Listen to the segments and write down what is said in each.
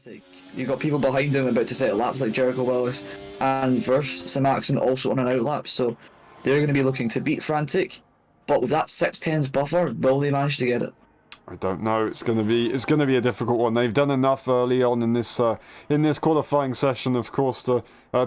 Frantic. You've got people behind him about to set laps like Jericho Willis and Verf Samaxon also on an outlap, so they're going to be looking to beat Frantic. But with that 6/10s buffer, will they manage to get it? I don't know. It's going to be a difficult one. They've done enough early on in this qualifying session, of course, to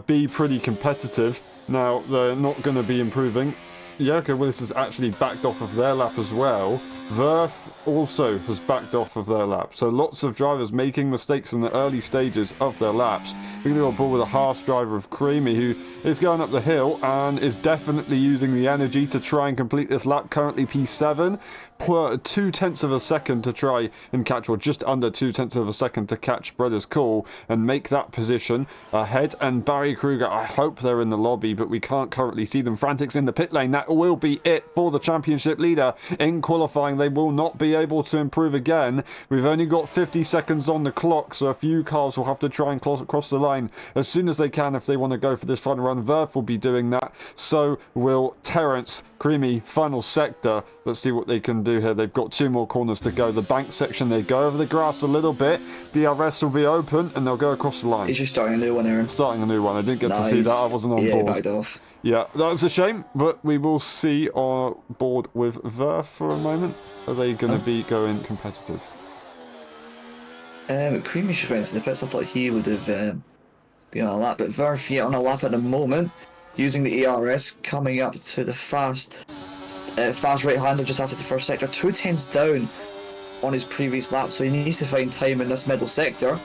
be pretty competitive. Now they're not going to be improving. Jericho Willis has actually backed off of their lap as well. Verf also has backed off of their lap. So lots of drivers making mistakes in the early stages of their laps. We're going to go on board with a harsh driver of Creamy, who is going up the hill and is definitely using the energy to try and complete this lap. Currently P7, per 0.2 of a second to try and catch, or just under 0.2 of a second to catch Brothers Call and make that position ahead. And Barry Kruger, I hope they're in the lobby, but we can't currently see them. Frantic's in the pit lane. That will be it for the championship leader in qualifying. They will not be able to improve again. We've only got 50 seconds on the clock, so a few cars will have to try and cross the line as soon as they can if they want to go for this final run. Verf will be doing that. So will Terence. Creamy, final sector. Let's see what they can do here. They've got 2 more corners to go. The bank section, they go over the grass a little bit. DRS will be open and they'll go across the line. He's just starting a new one, Aaron. Starting a new one. I didn't get to see that. I wasn't on board. Yeah, backed off. Yeah, that was a shame, but we will see on board with Verf for a moment. Are they going to be going competitive? Creamy just went to the pits. I thought he would have been on a lap, but Verf on a lap at the moment, using the ERS, coming up to the fast right-hander just after the first sector. 2/10s down on his previous lap, so he needs to find time in this middle sector.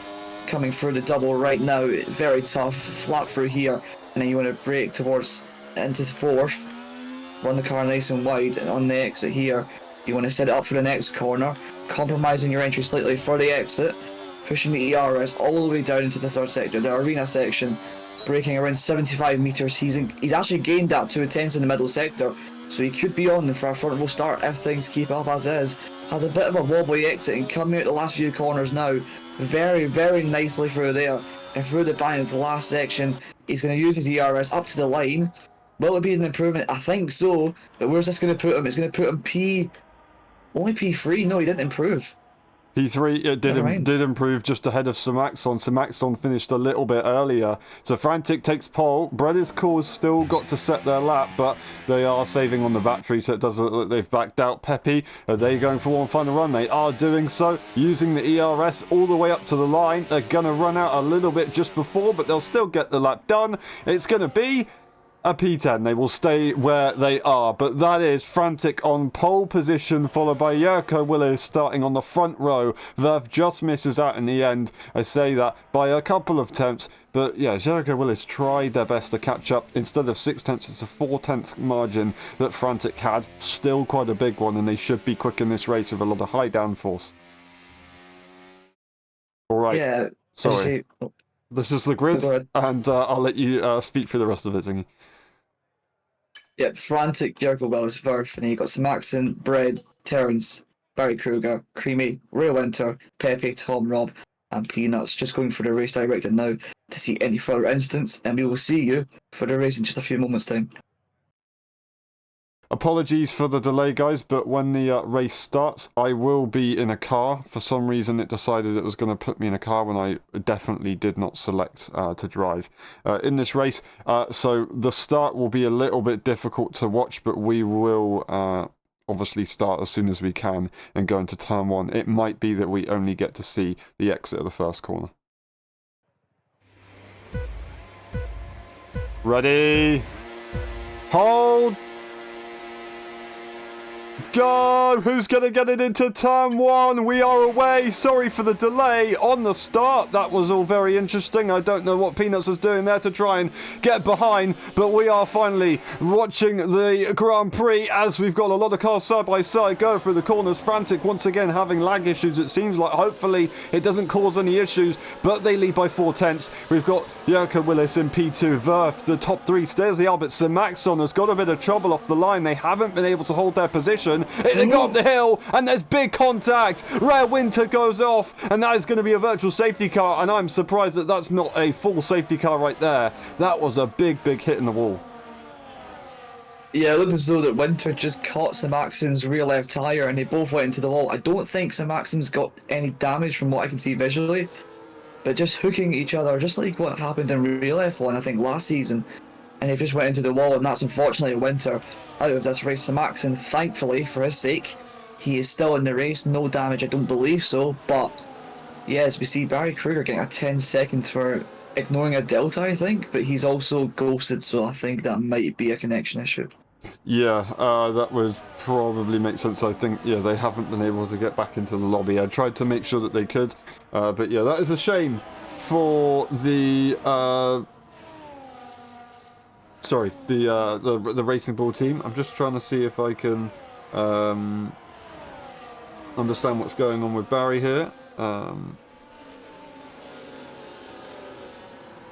Coming through the double right now, very tough, flat through here, and then you want to brake towards into the fourth, run the car nice and wide, and on the exit here, you want to set it up for the next corner, compromising your entry slightly for the exit, pushing the ERS all the way down into the third sector, the arena section, braking around 75 metres. He's actually gained that 2/10 in the middle sector, so he could be on for a front row start if things keep up as is. Has a bit of a wobbly exit and coming out the last few corners now, very, very nicely through there and through the bank into the last section. He's going to use his ERS up to the line. Will it be an improvement? I think so, but where's this going to put him? It's going to put him only P3. No, he didn't improve. P3 did improve just ahead of Samaxon. Samaxon finished a little bit earlier. So Frantic takes pole. Brothers Call has still got to set their lap, but they are saving on the battery, so it doesn't look like they've backed out. Peppy, are they going for one final run? They are doing so, using the ERS all the way up to the line. They're going to run out a little bit just before, but they'll still get the lap done. It's going to be a P10. They will stay where they are, but that is Frantic on pole position, followed by Jericho Willis starting on the front row. Verf just misses out in the end. I say that by a couple of tenths, but yeah, Jericho Willis tried their best to catch up. Instead of 6/10, it's a 4/10 margin that Frantic had. Still quite a big one, and they should be quick in this race with a lot of high downforce. All right. Yeah. Sorry. This is the grid, and I'll let you speak for the rest of it, Zingy. Yep, Frantic, Jericho Willis, Verf, and then you got Samaxon, Bread, Terence, Barry Kruger, Creamy, Ray Winter, Pepe, Tom, Rob, and Peanuts. Just going for the race director now to see any further incidents, and we will see you for the race in just a few moments' time. Apologies for the delay, guys, but when the race starts, I will be in a car. For some reason, it decided it was going to put me in a car when I definitely did not select to drive in this race. So the start will be a little bit difficult to watch, but we will obviously start as soon as we can and go into turn 1. It might be that we only get to see the exit of the first corner. Ready? Hold! Go! Who's going to get it into turn 1? We are away. Sorry for the delay on the start. That was all very interesting. I don't know what Peanuts was doing there to try and get behind, but we are finally watching the Grand Prix as we've got a lot of cars side by side go through the corners. Frantic once again having lag issues. It seems like hopefully it doesn't cause any issues, but they lead by 4/10. We've got Jericho Willis in P2. Verf, the top 3 stays the Albert. Samaxon has got a bit of trouble off the line. They haven't been able to hold their position. They go up the hill and there's big contact. Rare Winter goes off and that is going to be a virtual safety car, and I'm surprised that that's not a full safety car right there. That was a big hit in the wall. Yeah, it looked as though that Winter just caught Samaxon's rear left tyre and they both went into the wall. I don't think Samaxon's got any damage from what I can see visually. but just hooking each other, just like what happened in real F1, I think, last season. And he just went into the wall, and that's unfortunately a winter out of this race. So Max, and thankfully, for his sake, he is still in the race. No damage, I don't believe so. But, yeah, as we see, Barry Kruger getting a 10 seconds for ignoring a delta, I think. But he's also ghosted, so I think that might be a connection issue. Yeah, that would probably make sense. I think, yeah, they haven't been able to get back into the lobby. I tried to make sure that they could, but yeah, that is a shame for the the Racing Bull team. I'm just trying to see if I can understand what's going on with Barry here.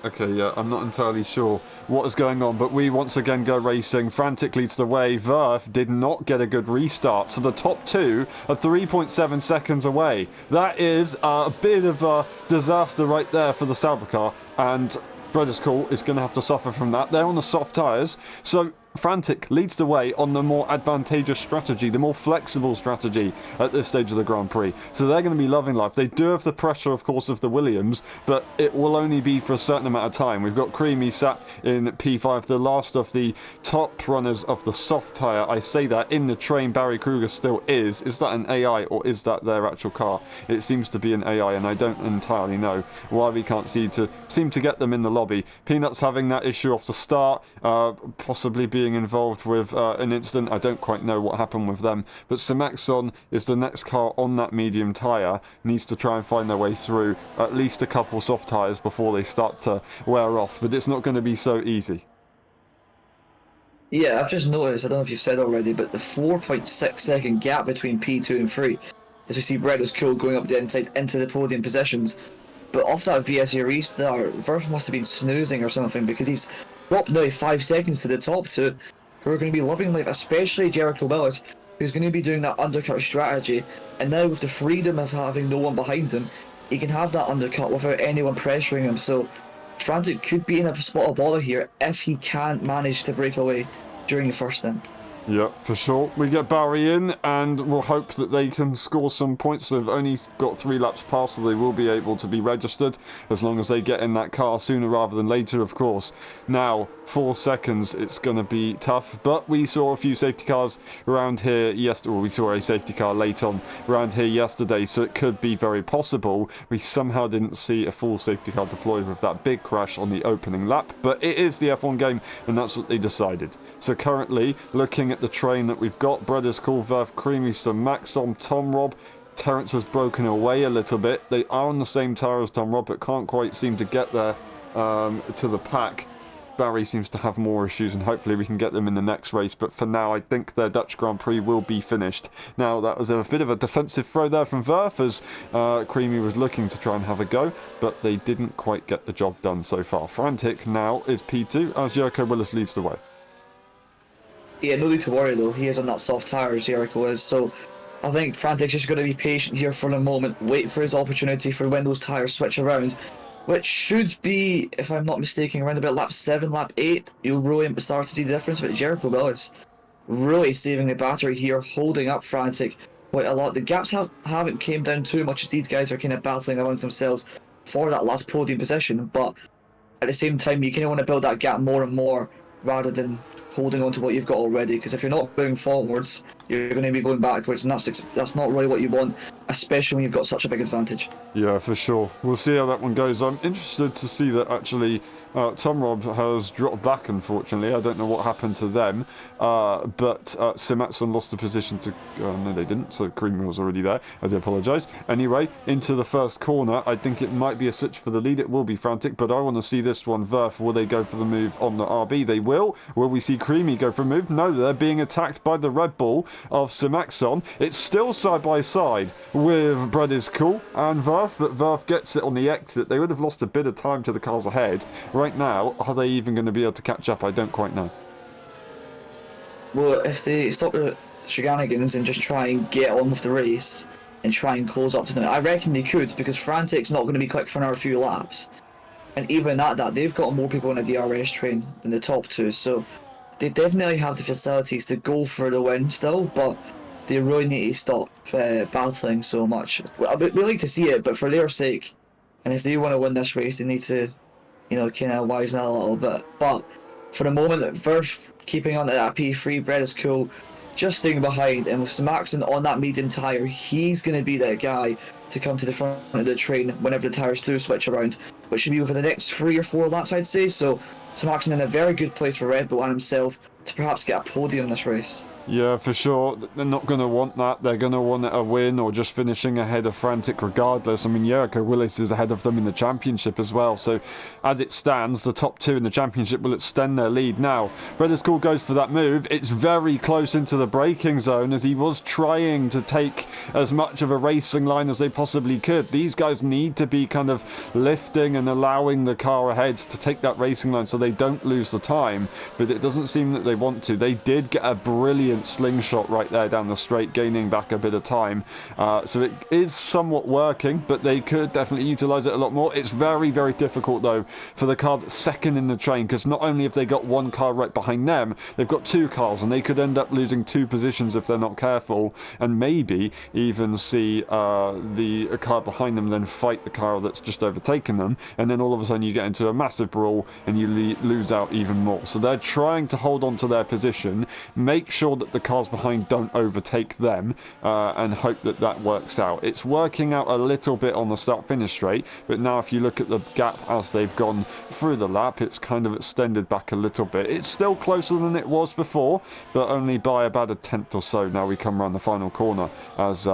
Okay, yeah, I'm not entirely sure what is going on, but we once again go racing. Frantic leads the way. Verf did not get a good restart, so the top two are 3.7 seconds away. That is a bit of a disaster right there for the Sauber car, and Brothers Cool is going to have to suffer from that. They're on the soft tyres, so Frantic leads the way on the more advantageous strategy, the more flexible strategy at this stage of the Grand Prix. So they're going to be loving life. They do have the pressure, of course, of the Williams, but it will only be for a certain amount of time. We've got Creamy sat in P5, the last of the top runners of the soft tyre. I say that in the train Barry Kruger still is. Is that an AI or is that their actual car? It seems to be an AI, and I don't entirely know why we can't seem to get them in the lobby. Peanuts having that issue off the start, possibly being involved with an incident. I don't quite know what happened with them, but Simaxon is the next car on that medium tyre, needs to try and find their way through at least a couple soft tyres before they start to wear off, but it's not going to be so easy. Yeah, I've just noticed, I don't know if you've said already, but the 4.6 second gap between P2 and 3, as we see Red is cool going up the inside into the podium positions. But off that VSA restart, Verf must have been snoozing or something, because he's dropped now 5 seconds to the top two, who are going to be loving life, especially Jericho Willis, who's going to be doing that undercut strategy. And now with the freedom of having no one behind him, he can have that undercut without anyone pressuring him. So Frantic could be in a spot of bother here if he can't manage to break away during the first stint. Yeah, for sure. We get Barry in, and we'll hope that they can score some points. They've only got 3 laps past, so they will be able to be registered as long as they get in that car sooner rather than later, of course. Now, 4 seconds, it's going to be tough, but we saw a few safety cars around here yesterday. Well, we saw a safety car late on around here yesterday, so it could be very possible. We somehow didn't see a full safety car deployed with that big crash on the opening lap, but it is the F1 game, and that's what they decided. So currently, looking at the train that we've got, Brothers Cool, Verf, Creamy, Sir Maxom, Tom Rob. Terence has broken away a little bit. They are on the same tyre as Tom Rob, but can't quite seem to get there to the pack. Barry seems to have more issues, and hopefully we can get them in the next race. But for now, I think their Dutch Grand Prix will be finished. Now, that was a bit of a defensive throw there from Verf, as Creamy was looking to try and have a go, but they didn't quite get the job done so far. Frantic now is P2, as Jericho Willis leads the way. Yeah, no need to worry though, he is on that soft tyre, Jericho is, so I think Frantic's just going to be patient here for a moment, wait for his opportunity for when those tyres switch around, which should be, if I'm not mistaken, around about lap 7, lap 8, you'll really start to see the difference. But Jericho Willis really saving the battery here, holding up Frantic quite a lot. The gaps haven't came down too much as these guys are kind of battling amongst themselves for that last podium position, but at the same time you kind of want to build that gap more and more rather than holding on to what you've got already, because if you're not going forwards, you're going to be going backwards, and that's not really what you want, especially when you've got such a big advantage. Yeah, for sure. We'll see how that one goes. I'm interested to see that actually Tom Rob has dropped back, unfortunately. I don't know what happened to them, but Simatson lost the position to... no, they didn't, so Creamy was already there. I do apologise. Anyway, into the first corner. I think it might be a switch for the lead. It will be Frantic, but I want to see this one. Verf, will they go for the move on the RB? They will. Will we see Creamy go for a move? No, they're being attacked by the Red Bull of Simaxon. It's still side by side with Brothers Cool and Verf, but Verf gets it on the exit. They would have lost a bit of time to the cars ahead. Right now, are they even going to be able to catch up? I don't quite know. Well, if they stop the shenanigans and just try and get on with the race and try and close up to them, I reckon they could, because Frantic's not going to be quick for another few laps. And even at that, they've got more people in the DRS train than the top two, so they definitely have the facilities to go for the win still, but they really need to stop battling so much. We like to see it, but for their sake, and if they want to win this race, they need to, kind of wisen out a little bit. But for the moment, Verf keeping on to that P3, Brett is cool, just staying behind, and with Samaxon on that medium tyre, he's going to be that guy to come to the front of the train whenever the tyres do switch around, which should be within the next 3 or 4 laps, I'd say. So Samaxon in a very good place for Red Bull and himself to perhaps get a podium this race. Yeah, for sure. They're not going to want that. They're going to want a win or just finishing ahead of Frantic regardless. I mean, Jericho Willis is ahead of them in the championship as well. So, as it stands, the top 2 in the championship will extend their lead. Now, Red School goes for that move. It's very close into the braking zone as he was trying to take as much of a racing line as they possibly could. These guys need to be kind of lifting and allowing the car ahead to take that racing line so they don't lose the time. But it doesn't seem that they want to. They did get a brilliant slingshot right there down the straight, gaining back a bit of time, so it is somewhat working, but they could definitely utilize it a lot more. It's very, very difficult though for the car that's second in the train, because not only have they got one car right behind them, they've got 2 cars, and they could end up losing 2 positions if they're not careful, and maybe even see the car behind them then fight the car that's just overtaken them, and then all of a sudden you get into a massive brawl and you lose out even more. So they're trying to hold on to their position, make sure that the cars behind don't overtake them, and hope that that works out. It's working out a little bit on the start-finish straight, but now if you look at the gap as they've gone through the lap, it's kind of extended back a little bit. It's still closer than it was before, but only by about a tenth or so. Now we come around the final corner as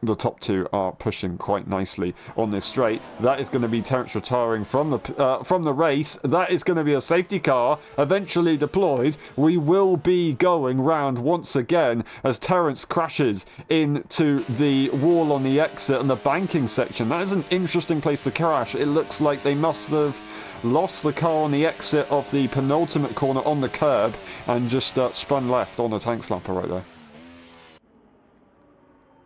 the top 2 are pushing quite nicely on this straight. That is going to be Terence retiring from the race. That is going to be a safety car eventually deployed. We will be going round once again as Terence crashes into the wall on the exit and the banking section. That is an interesting place to crash. It looks like they must have lost the car on the exit of the penultimate corner on the curb and just spun left on a tank slapper right there.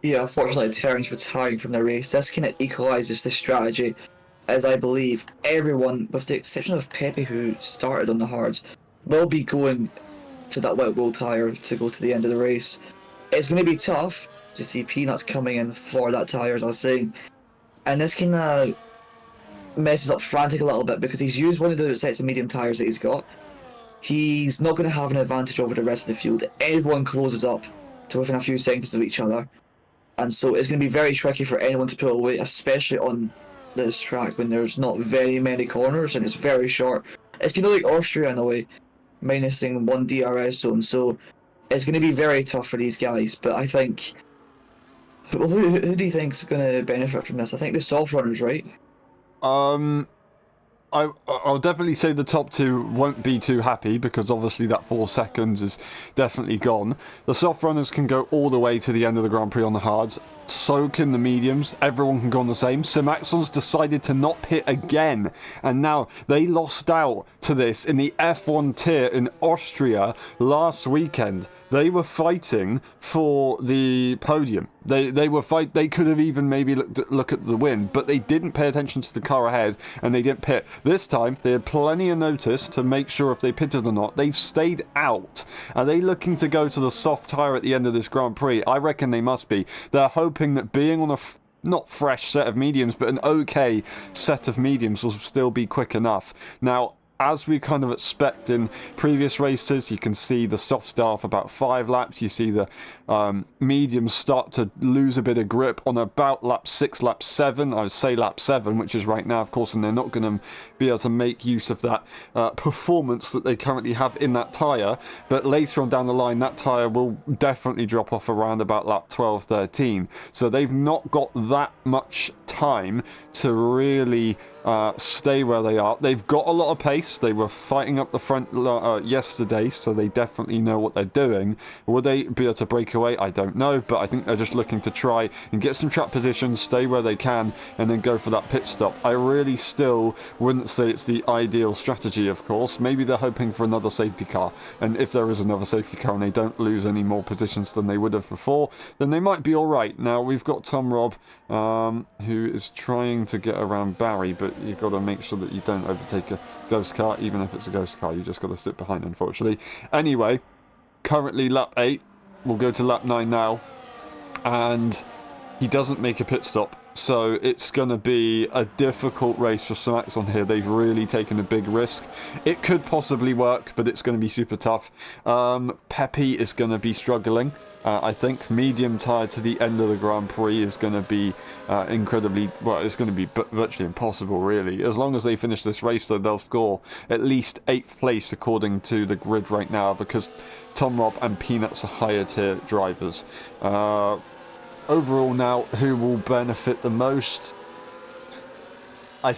Yeah, unfortunately, Terence retiring from the race. This kind of equalises the strategy, as I believe everyone, with the exception of Pepe, who started on the hards, will be going to that wet roll tyre to go to the end of the race. It's going to be tough to see Peanuts coming in for that tyre, as I was saying. And this kind of messes up Frantic a little bit because he's used one of the sets of medium tyres that he's got. He's not going to have an advantage over the rest of the field. Everyone closes up to within a few seconds of each other. And so it's going to be very tricky for anyone to pull away, especially on this track when there's not very many corners and it's very short. It's kind of like Austria in a way, minusing 1 DRS zone. So it's going to be very tough for these guys. But I think, who do you think is going to benefit from this? I think the soft runners, right? I'll definitely say the top 2 won't be too happy because obviously that 4 seconds is definitely gone. The soft runners can go all the way to the end of the Grand Prix on the hards. So can the mediums. Everyone can go on the same. Simaxon's decided to not pit again. And now they lost out to this in the F1 tier in Austria last weekend. They were fighting for the podium. They could have even maybe look at the win, but they didn't pay attention to the car ahead and they didn't pit. This time they had plenty of notice to make sure if they pitted or not. They've stayed out. Are they looking to go to the soft tyre at the end of this Grand Prix? I reckon they must be. They're hoping that being on a not fresh set of mediums, but an okay set of mediums will still be quick enough. Now, as we kind of expect in previous races, you can see the soft start for about 5 laps. You see the mediums start to lose a bit of grip on about lap 6, lap 7. I would say lap 7, which is right now, of course, and they're not going to be able to make use of that performance that they currently have in that tyre. But later on down the line, that tyre will definitely drop off around about lap 12, 13. So they've not got that much time to really stay where they are. They've got a lot of pace. They were fighting up the front yesterday, so they definitely know what they're doing. Will they be able to break away? I don't know, but I think they're just looking to try and get some track positions, stay where they can, and then go for that pit stop. I really still wouldn't say it's the ideal strategy, of course. Maybe they're hoping for another safety car, and if there is another safety car and they don't lose any more positions than they would have before, then they might be alright. Now, we've got Tom Robb, who is trying to get around Barry, but you've got to make sure that you don't overtake a ghost car. Even if it's a ghost car, you just got to sit behind, unfortunately. Anyway, currently lap 8. We'll go to lap 9 now. And he doesn't make a pit stop. So it's going to be a difficult race for Samaxon here. They've really taken a big risk. It could possibly work, but it's going to be super tough. Pepe is going to be struggling. I think medium tyre to the end of the Grand Prix is going to be incredibly, well, it's going to be virtually impossible, really. As long as they finish this race, though, they'll score at least 8th place according to the grid right now, because Tom Robb and Peanuts are higher tier drivers. Overall now, who will benefit the most? I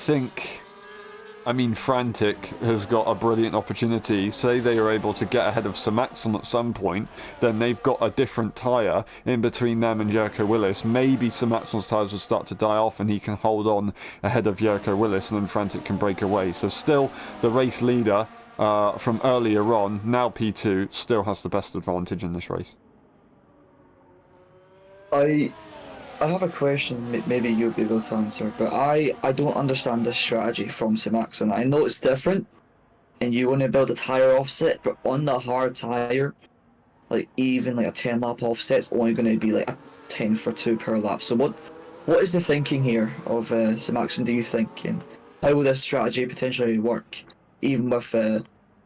mean, Frantic has got a brilliant opportunity. Say they are able to get ahead of Samaxon at some point, then they've got a different tyre in between them and Jericho Willis. Maybe Samaxon's tyres will start to die off and he can hold on ahead of Jericho Willis, and then Frantic can break away. So still the race leader from earlier on, now P2, still has the best advantage in this race. I have a question, maybe you'll be able to answer, but I don't understand this strategy from Samaxon. I know it's different, and you want to build a tyre offset, but on the hard tyre, like even like a 10 lap offset's only going to be like a 10 for 2 per lap. So what is the thinking here of Samaxon, do you think, and how will this strategy potentially work, even with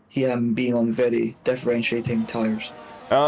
him being on very differentiating tyres?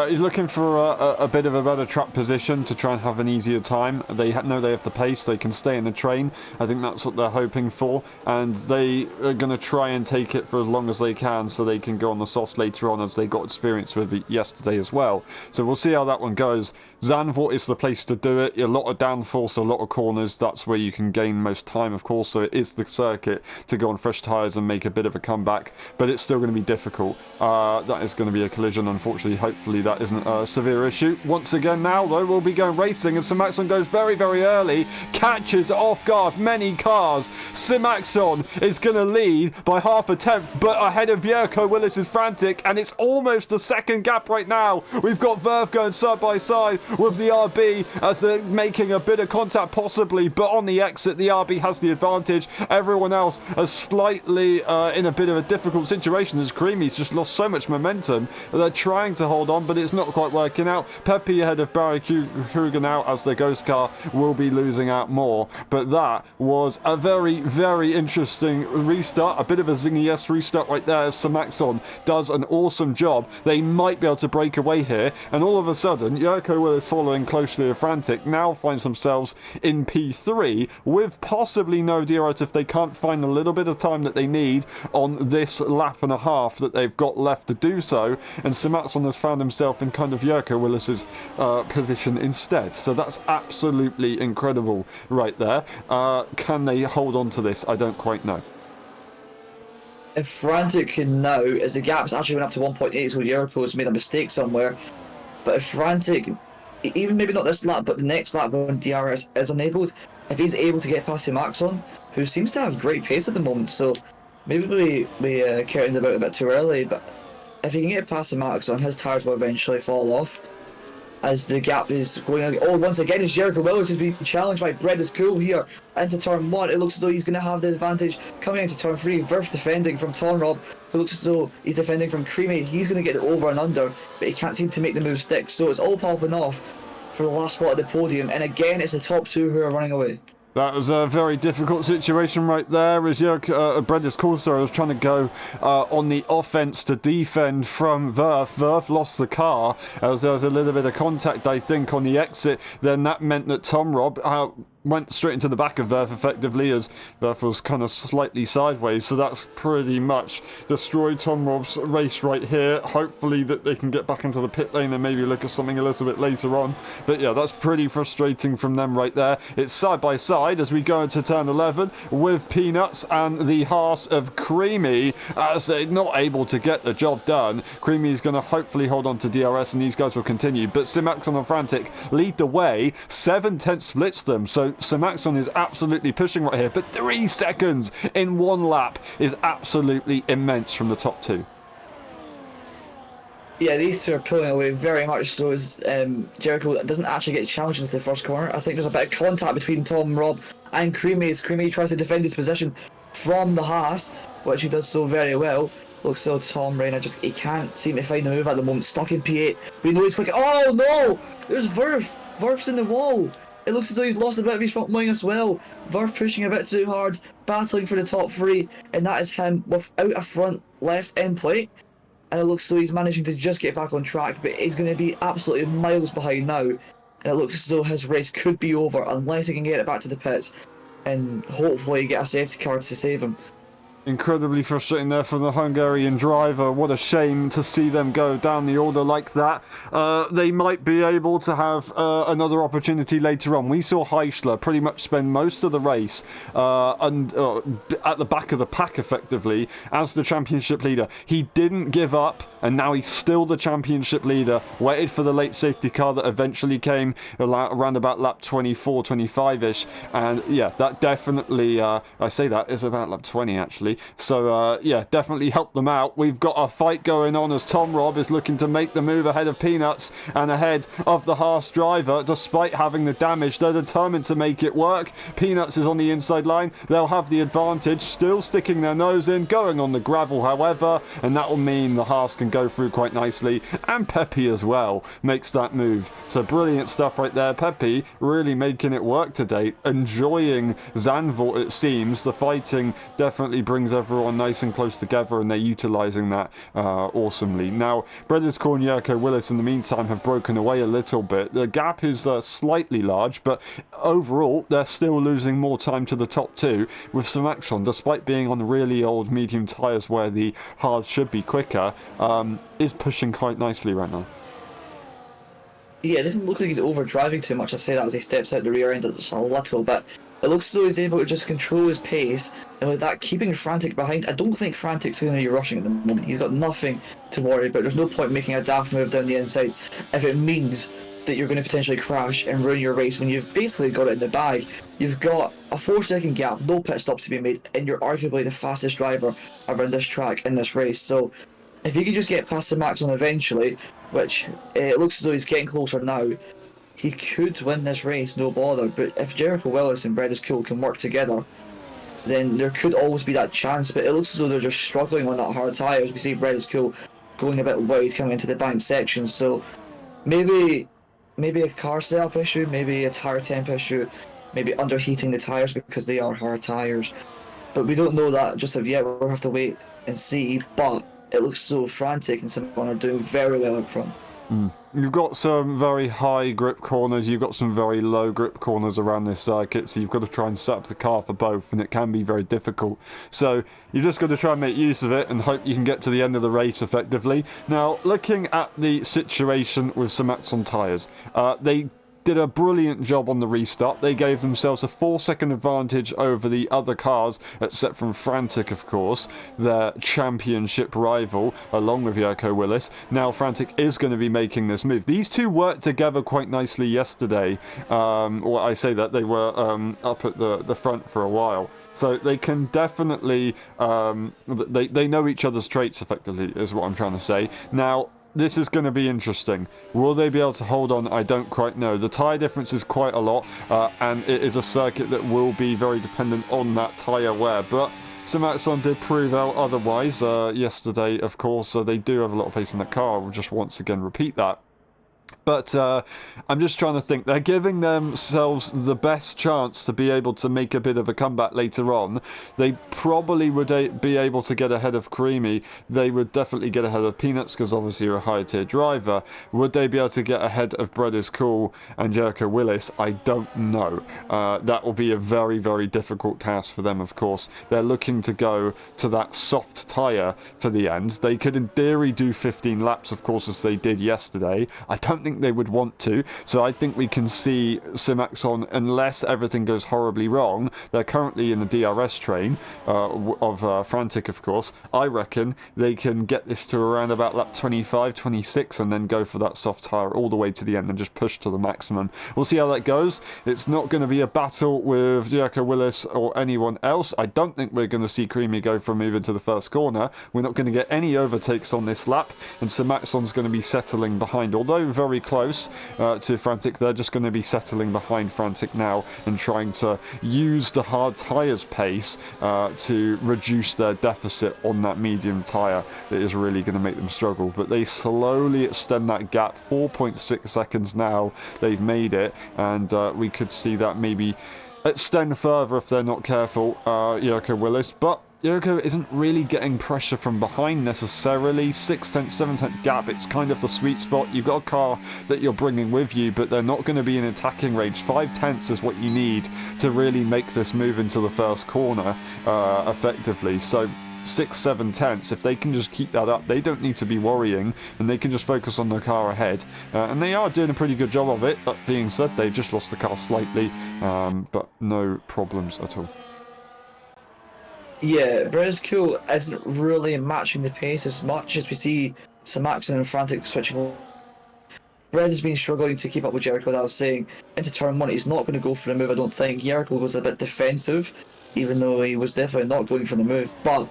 He's looking for a bit of a better track position to try and have an easier time. They know they have the pace, they can stay in the train. I think that's what they're hoping for, and they are going to try and take it for as long as they can so they can go on the softs later on, as they got experience with it yesterday as well. So we'll see how that one goes. Zandvoort is the place to do it. A lot of downforce, a lot of corners. That's where you can gain most time, of course, so it is the circuit to go on fresh tyres and make a bit of a comeback, but it's still going to be difficult. That is going to be a collision, unfortunately. Hopefully that isn't a severe issue. Once again now, though, we'll be going racing, and Samaxon goes very, very early, catches off guard many cars. Samaxon is going to lead by half a tenth, but ahead of Jericho Willis is Frantic, and it's almost a second gap right now. We've got Verve going side by side with the RB as they're making a bit of contact possibly, but on the exit the RB has the advantage. Everyone else is slightly in a bit of a difficult situation as Creamy's just lost so much momentum. They're trying to hold on, but it's not quite working out. Pepe ahead of Barry Kruger now, as the Ghost car will be losing out more. But that was a very, very interesting restart. A bit of a zingy-esque restart right there as Samaxon does an awesome job. They might be able to break away here, and all of a sudden Jericho Willis, following closely with Frantic, now finds themselves in P3 with possibly no DRS if they can't find a little bit of time that they need on this lap and a half that they've got left to do so, and Samaxon has found himself in kind of Jericho Willis's position instead. So that's absolutely incredible right there. Can they hold on to this? I don't quite know. If Frantic can now, as the gap's actually went up to 1.8, so Jericho's made a mistake somewhere, but if Frantic, even maybe not this lap, but the next lap when DRS is enabled, if he's able to get past Samaxon, who seems to have great pace at the moment, so maybe we carried about a bit too early, but if he can get past Samaxon, his tyres will eventually fall off as the gap is going. Oh, once again, is Jericho Willis is being challenged by Bread is Cool here into turn 1. It looks as though he's going to have the advantage coming into turn 3. Verf defending from Tom Robb, who looks as though he's defending from Creamy. He's going to get it over and under, but he can't seem to make the move stick, so it's all popping off for the last spot at the podium, and again it's the top 2 who are running away. That was a very difficult situation right there, as Brenda's Corsair was trying to go on the offense to defend from Verf. Verf lost the car as there was a little bit of contact, I think, on the exit. Then that meant that Tom Robb went straight into the back of Verf effectively, as Verf was kind of slightly sideways, so that's pretty much destroyed Tom Robb's race right here. Hopefully that they can get back into the pit lane and maybe look at something a little bit later on, but yeah, that's pretty frustrating from them right there. It's side by side as we go into turn 11 with Peanuts and the Haas of Creamy, as they're not able to get the job done. Creamy is going to hopefully hold on to DRS, and these guys will continue, but Samaxon and Frantic lead the way. 7/10 splits them, so Samaxon is absolutely pushing right here, but 3 seconds in one lap is absolutely immense from the top 2. Yeah, these two are pulling away very much so as Jericho doesn't actually get challenged into the first corner. I think there's a bit of contact between Tom Robb and Creamy as Creamy tries to defend his position from the Haas, which he does so very well. Looks so Tom Rayner he can't seem to find the move at the moment, stuck in P8. We know he's quick. Oh no! There's Verf! Verf's in the wall! it looks as though he's lost a bit of his front wing as well. Verve pushing a bit too hard, battling for the top three, and that is him without a front left end plate. And it looks as though he's managing to just get back on track, but he's going to be absolutely miles behind now. And it looks as though his race could be over unless he can get it back to the pits and hopefully get a safety car to save him. Incredibly frustrating there for the Hungarian driver. What a shame to see them go down the order like that. They might be able to have another opportunity later on. We saw Heischler pretty much spend most of the race at the back of the pack, effectively, as the championship leader. He didn't give up, and now he's still the championship leader. Waited for the late safety car that eventually came around about lap 24, 25-ish. And yeah, that definitely, I say that is about lap 20 actually. So, yeah, definitely help them out. We've got a fight going on as Tom Robb is looking to make the move ahead of Peanuts and ahead of the Haas driver. Despite having the damage, they're determined to make it work. Peanuts is on the inside line. They'll have the advantage, still sticking their nose in, going on the gravel, however, and that will mean the Haas can go through quite nicely. And Pepe as well makes that move. So brilliant stuff right there. Pepe really making it work to date. Enjoying Zandvoort, it seems. The fighting definitely brings everyone nice and close together, and they're utilising that awesomely. Now, Brothers Corn, Jericho Willis in the meantime have broken away a little bit. The gap is slightly large, but overall they're still losing more time to the top two, with Simaxon, despite being on really old medium tyres where the hard should be quicker, is pushing quite nicely right now. Yeah, it doesn't look like he's overdriving too much. I say that as he steps out the rear end just a little bit. It looks as though he's able to just control his pace, and with that keeping Frantic behind. I don't think Frantic's going to be rushing at the moment. He's got nothing to worry about. There's no point making a daft move down the inside if it means that you're going to potentially crash and ruin your race when you've basically got it in the bag. You've got a 4-second gap, no pit stops to be made, and you're arguably the fastest driver around this track in this race. So if you can just get past the Maxon eventually, which it looks as though he's getting closer now, he could win this race, no bother. But if Jericho Willis and Bread is Cool can work together, then there could always be that chance. But it looks as though they're just struggling on that hard tyre. As we see Bread is Cool going a bit wide coming into the bank section. So maybe a car setup issue, maybe a tyre temp issue, maybe underheating the tyres because they are hard tyres. But we don't know that just of yet. We'll have to wait and see. But it looks so Frantic and someone are doing very well up front. You've got some very high grip corners, you've got some very low grip corners around this circuit, so you've got to try and set up the car for both, and it can be very difficult. So you've just got to try and make use of it and hope you can get to the end of the race effectively. Now, looking at the situation with Simaxon tyres, they did a brilliant job on the restart. They gave themselves a 4-second advantage over the other cars, except from Frantic, of course, their championship rival, along with Jericho Willis. Now Frantic is going to be making this move. These two worked together quite nicely yesterday. Well, I say that they were up at the front for a while. So they can definitely, they know each other's traits effectively, is what I'm trying to say. Now, this is going to be interesting. Will they be able to hold on? I don't quite know. The tyre difference is quite a lot, and it is a circuit that will be very dependent on that tyre wear. But Simaxon did prove out otherwise yesterday, of course, so they do have a lot of pace in that car. I will just once again repeat that. But I'm just trying to think. They're giving themselves the best chance to be able to make a bit of a comeback later on. They probably would be able to get ahead of Creamy. They would definitely get ahead of Peanuts because obviously you're a higher tier driver. Would they be able to get ahead of Bread is Cool and Jericho Willis? I don't know. That will be a very, very difficult task for them, of course. They're looking to go to that soft tyre for the end. They could in theory do 15 laps, of course, as they did yesterday. I don't think they would want to, so I think we can see Simaxon, unless everything goes horribly wrong. They're currently in the DRS train of Frantic, of course. I reckon they can get this to around about lap 25, 26, and then go for that soft tyre all the way to the end and just push to the maximum. We'll see how that goes. It's not going to be a battle with Jericho Willis or anyone else. I don't think we're going to see Creamy go from even to the first corner. corner. We're not going to get any overtakes on this lap, and Simaxon's going to be settling behind. Although very close to Frantic, they're just going to be settling behind Frantic now and trying to use the hard tyres pace to reduce their deficit on that medium tyre that is really going to make them struggle. But they slowly extend that gap. 4.6 seconds now they've made it, and we could see that maybe extend further if they're not careful, Jericho Willis. But Jericho isn't really getting pressure from behind necessarily. 6/10, 7/10 gap, it's kind of the sweet spot. You've got a car that you're bringing with you, but they're not going to be in attacking range. 5/10 is what you need to really make this move into the first corner effectively. So 6-7 tenths, if they can just keep that up, they don't need to be worrying, and they can just focus on the car ahead, and they are doing a pretty good job of it. That being said, they've just lost the car slightly, but no problems at all. Yeah, Brezco isn't really matching the pace as much as we see Simaxon and Frantic switching. Brad has been struggling to keep up with Jericho, as I was saying. Into turn 1, he's not going to go for the move, I don't think. Jericho was a bit defensive, even though he was definitely not going for the move. But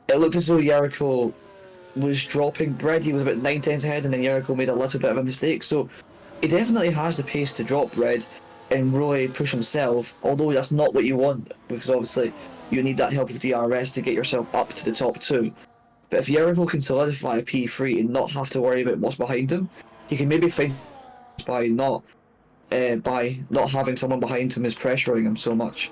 it looked as though Jericho was dropping Brad. He was about 9 tenths ahead, and then Jericho made a little bit of a mistake. So he definitely has the pace to drop Brad and really push himself, although that's not what you want, because obviously you need that help of DRS to get yourself up to the top 2. But if Jericho can solidify a P3 and not have to worry about what's behind him, he can maybe find by not having someone behind him is pressuring him so much.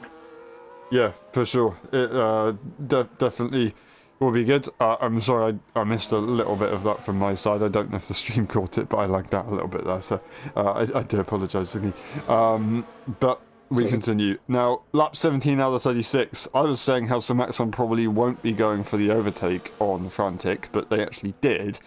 Yeah, for sure. It definitely will be good. I'm sorry, I missed a little bit of that from my side. I don't know if the stream caught it, but I lagged out a little bit there, so I do apologise, Sydney. But we continue. Now, lap 17 out of 36, I was saying how Simaxon probably won't be going for the overtake on Frantic, but they actually did.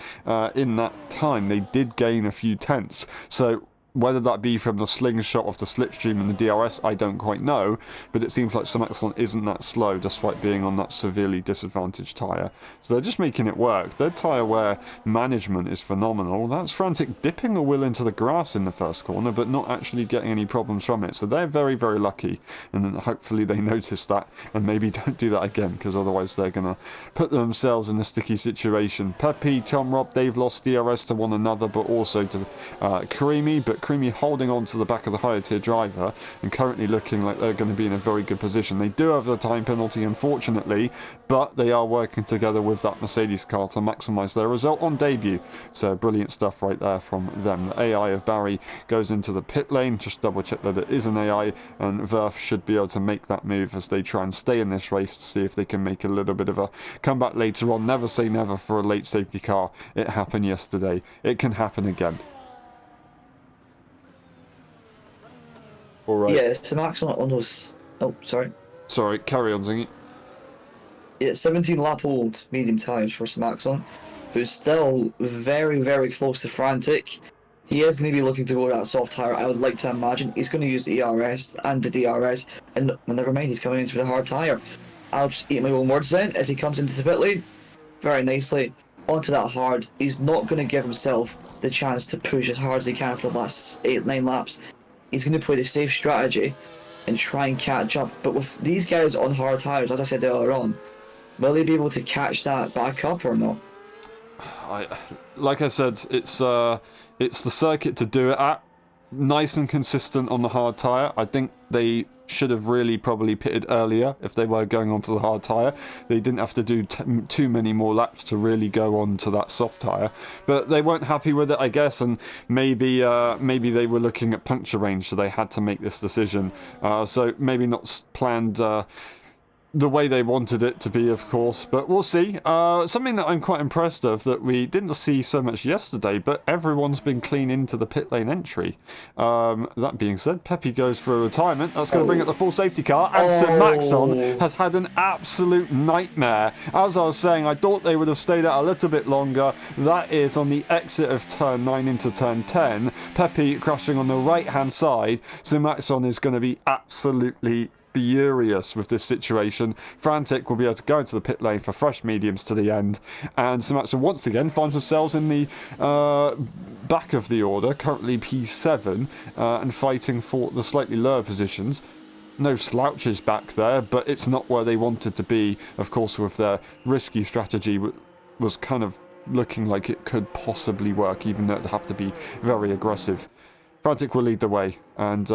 In that time, they did gain a few tenths. So whether that be from the slingshot of the slipstream and the DRS, I don't quite know, but it seems like Simaxon isn't that slow despite being on that severely disadvantaged tyre. So they're just making it work. Their tyre wear management is phenomenal. That's Frantic dipping a wheel into the grass in the first corner, but not actually getting any problems from it. So they're very, very lucky, and then hopefully they notice that and maybe don't do that again, because otherwise they're going to put themselves in a sticky situation. Pepe, Tom Rob, they've lost DRS to one another, but also to Karimi, but Creamy holding on to the back of the higher tier driver and currently looking like they're going to be in a very good position. They do have the time penalty, unfortunately, but they are working together with that Mercedes car to maximise their result on debut. So brilliant stuff right there from them. The AI of Barry goes into the pit lane. Just double check that it is an AI, and Verf should be able to make that move as they try and stay in this race to see if they can make a little bit of a comeback later on. Never say never for a late safety car. It happened yesterday. It can happen again. Alright. Yeah, Simaxon on those. Oh, sorry. Sorry, carry on, Zingy. Yeah, 17 lap old medium tyres for Simaxon, who's still very, very close to Frantic. He is going to be looking to go to that soft tyre, I would like to imagine. He's going to use the ERS and the DRS, and never mind, he's coming into the hard tyre. I'll just eat my own words then as he comes into the pit lane very nicely onto that hard. He's not going to give himself the chance to push as hard as he can for the last 8-9 laps. He's going to play the safe strategy and try and catch up. But with these guys on hard tyres, as I said earlier on, will they be able to catch that back up or not? Like I said, it's the circuit to do it at. Nice and consistent on the hard tyre. I think they should have really probably pitted earlier if they were going onto the hard tyre. They didn't have to do too many more laps to really go on to that soft tyre. But they weren't happy with it, I guess, and maybe they were looking at puncture range, so they had to make this decision. So maybe not planned the way they wanted it to be, of course, but we'll see. Something that I'm quite impressed of that we didn't see so much yesterday, but everyone's been clean into the pit lane entry. That being said, Pepe goes for a retirement. That's going to bring up the full safety car, and Simaxon has had an absolute nightmare. As I was saying, I thought they would have stayed out a little bit longer. That is on the exit of turn 9 into turn 10. Pepe crashing on the right-hand side. Simaxon is going to be absolutely furious with this situation. Frantic will be able to go into the pit lane for fresh mediums to the end, and Simaxon once again finds themselves in the back of the order, currently P7, and fighting for the slightly lower positions. no slouches back there, but it's not where they wanted to be. Of course, with their risky strategy was kind of looking like it could possibly work, even though it'd have to be very aggressive. Frantic will lead the way, and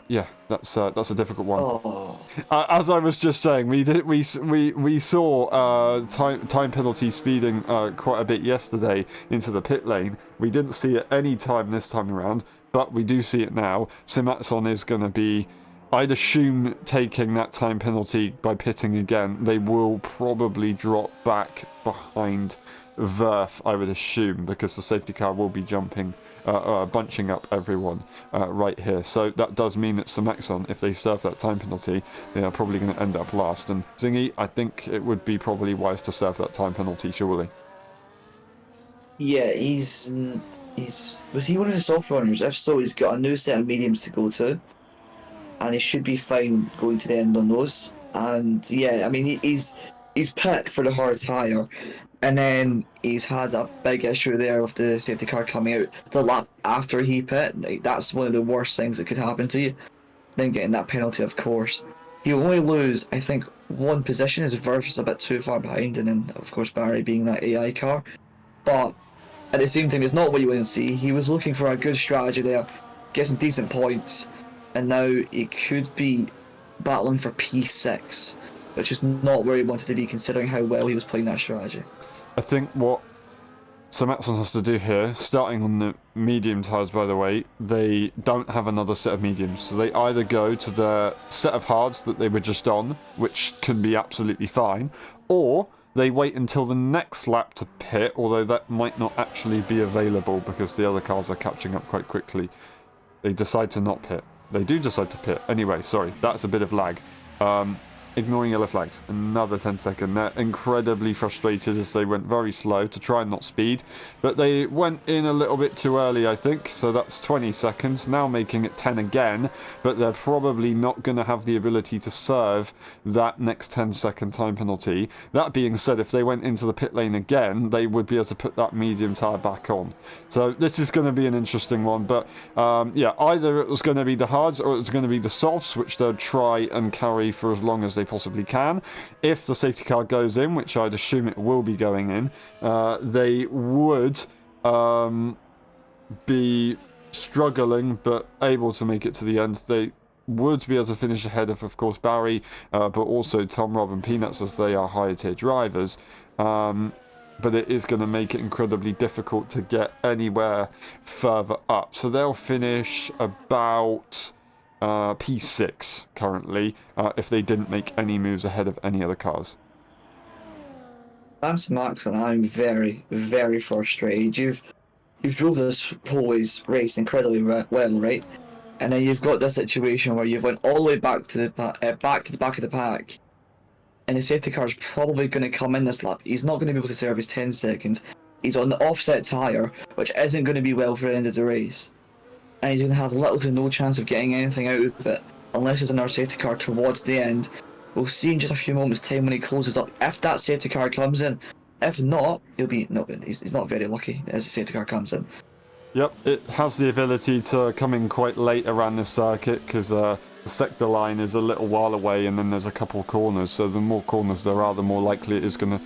yeah, that's a difficult one. Oh. As I was just saying, we saw time penalty speeding quite a bit yesterday into the pit lane. We didn't see it any time this time around, but we do see it now. Simatson is going to be, I'd assume, taking that time penalty by pitting again. They will probably drop back behind Verf, I would assume, because the safety car will be bunching up everyone right here. So that does mean that Simatson, if they serve that time penalty, they are probably going to end up last. And Zingy, I think it would be probably wise to serve that time penalty, surely. Yeah, was he one of the soft runners? If so, he's got a new set of mediums to go to, and he should be fine going to the end on those. And yeah, I mean, he's pit for the hard tyre, and then he's had a big issue there with the safety car coming out the lap after he pit. Like, that's one of the worst things that could happen to you. Then getting that penalty, of course. He'll only lose, I think, one position. His Verf is a bit too far behind, and then, of course, Barry being that AI car. But at the same time, it's not what you want to see. He was looking for a good strategy there, get some decent points, and now he could be battling for P6, which is not where he wanted to be, considering how well he was playing that strategy. I think what Simatson has to do here, starting on the medium tyres, by the way, they don't have another set of mediums. So they either go to the set of hards that they were just on, which can be absolutely fine, or they wait until the next lap to pit, although that might not actually be available because the other cars are catching up quite quickly. They decide to not pit. They do decide to pit. Anyway, sorry, that's a bit of lag. Ignoring yellow flags, another 10 second. They're incredibly frustrated as they went very slow to try and not speed, but they went in a little bit too early, I think, so that's 20 seconds, now making it 10 again, but they're probably not going to have the ability to serve that next 10-second time penalty. That being said, if they went into the pit lane again, they would be able to put that medium tyre back on. So this is going to be an interesting one, but yeah, either it was going to be the hards or it was going to be the softs, which they'll try and carry for as long as they possibly can. If the safety car goes in, which I'd assume it will be going in, they would be struggling but able to make it to the end. They would be able to finish ahead of course, Barry, but also Tom, Rob and Peanuts, as they are higher tier drivers. But it is going to make it incredibly difficult to get anywhere further up. So they'll finish about P6 currently, if they didn't make any moves ahead of any other cars. I'm Simatson, I'm very, very frustrated. You've drove this whole race incredibly well, right? And then you've got this situation where you've went all the way back to the back of the pack, and the safety car is probably going to come in this lap. He's not going to be able to serve his 10 seconds. He's on the offset tyre, which isn't going to be well for the end of the race. And he's going to have little to no chance of getting anything out of it unless there's another safety car towards the end. We'll see in just a few moments' time when he closes up if that safety car comes in. If not, he's not very lucky as the safety car comes in. Yep, it has the ability to come in quite late around this circuit because the sector line is a little while away and then there's a couple corners, so the more corners there are, the more likely it is going to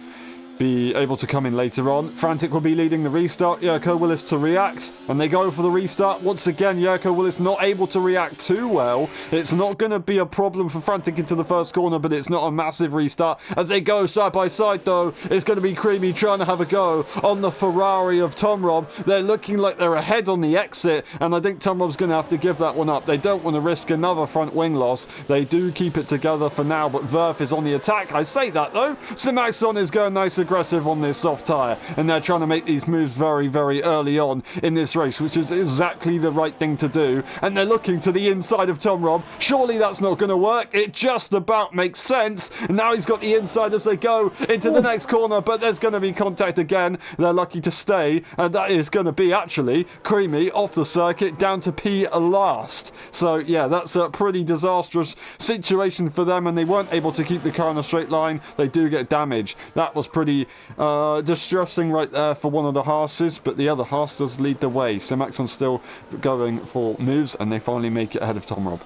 be able to come in later on. Frantic will be leading the restart. Yerko Willis to react, and they go for the restart. Once again, Yerko Willis not able to react too well. It's not going to be a problem for Frantic into the first corner, but it's not a massive restart. As they go side by side, though, it's going to be Creamy trying to have a go on the Ferrari of Tom Rob. They're looking like they're ahead on the exit, and I think Tom Rob's going to have to give that one up. They don't want to risk another front wing loss. They do keep it together for now, but Verf is on the attack. I say that, though. Simatson is going nice aggressive on this soft tyre, and they're trying to make these moves very, very early on in this race, which is exactly the right thing to do. And they're looking to the inside of Tom Rob. Surely that's not going to work. It just about makes sense. And now he's got the inside as they go into the next corner, but there's going to be contact again. They're lucky to stay, and that is going to be actually Creamy off the circuit down to P last. So yeah, that's a pretty disastrous situation for them, and they weren't able to keep the car in a straight line. They do get damage. That was pretty distressing right there for one of the Haases, but the other Haas does lead the way. Simakson's still going for moves, and they finally make it ahead of Tom Rob.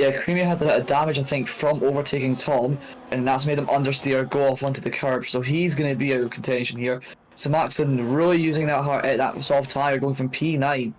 Yeah, Creamy had a bit of damage, I think, from overtaking Tom, and that's made him understeer, go off onto the curb, so he's going to be out of contention here. So Maxon really using that soft tyre, going from P9,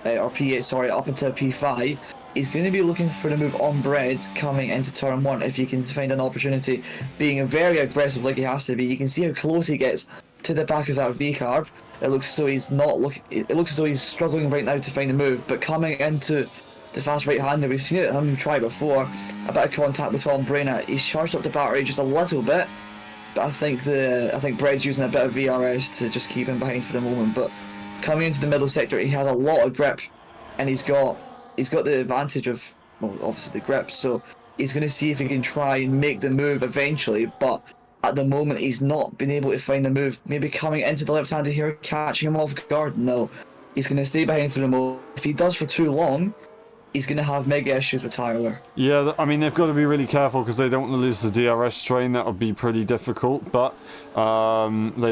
or P8, sorry, up into P5. He's going to be looking for the move on bread coming into turn 1 if he can find an opportunity. Being very aggressive like he has to be, you can see how close he gets to the back of that V-carb. It looks as though he's not looking. It looks as though he's struggling right now to find a move, but coming into the fast right-hander, we've seen him try before. A bit of contact with Tom Brainer. He's charged up the battery just a little bit, but I think Bread's using a bit of VRS to just keep him behind for the moment. But coming into the middle sector, he has a lot of grip, and he's got the advantage of, well, obviously the grip. So he's going to see if he can try and make the move eventually. But at the moment, he's not been able to find the move. Maybe coming into the left-hander here, catching him off guard. No, he's going to stay behind for the moment. If he does for too long, he's going to have mega issues with Tyler. Yeah, I mean, they've got to be really careful because they don't want to lose the DRS train. That would be pretty difficult, but they